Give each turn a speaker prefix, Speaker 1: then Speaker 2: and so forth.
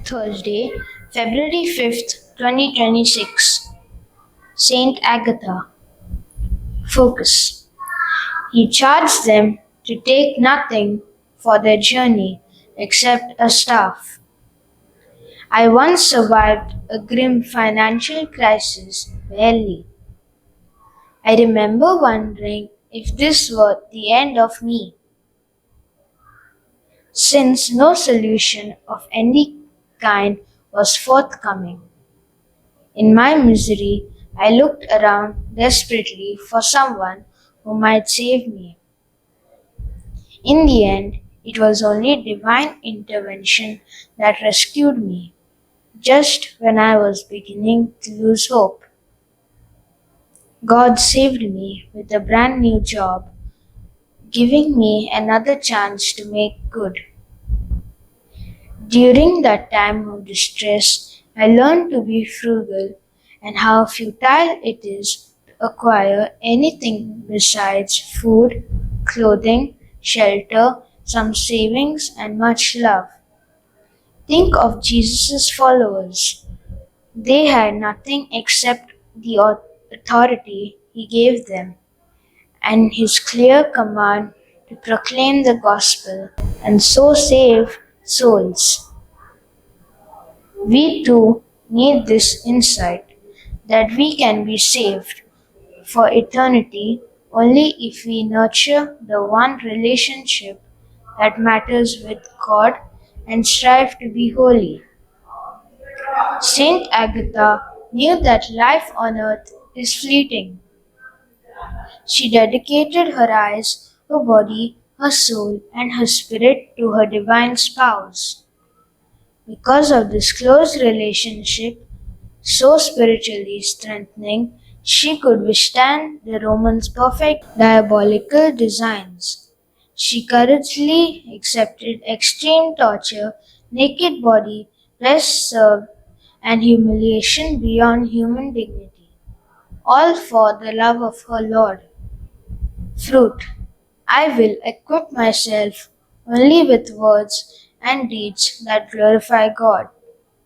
Speaker 1: Thursday, February 5th, 2026. Saint Agatha. Focus. He charged them to take nothing for their journey except a staff. I once survived a grim financial crisis barely. I remember wondering if this were the end of me, since no solution of any kind was forthcoming. In my misery, I looked around desperately for someone who might save me. In the end, it was only divine intervention that rescued me, just when I was beginning to lose hope. God saved me with a brand new job, giving me another chance to make good. During that time of distress, I learned to be frugal and how futile it is to acquire anything besides food, clothing, shelter, some savings, and much love. Think of Jesus' followers. They had nothing except the authority he gave them and his clear command to proclaim the gospel and so save souls. We too need this insight that we can be saved for eternity only if we nurture the one relationship that matters with God and strive to be holy. Saint Agatha knew that life on earth is fleeting. She dedicated her eyes, her body, her soul, and her spirit to her divine spouse. Because of this close relationship, so spiritually strengthening, she could withstand the Romans' perfect diabolical designs. She courageously accepted extreme torture, naked body, rest served, and humiliation beyond human dignity, all for the love of her Lord. Fruit. I will equip myself only with words and deeds that glorify God.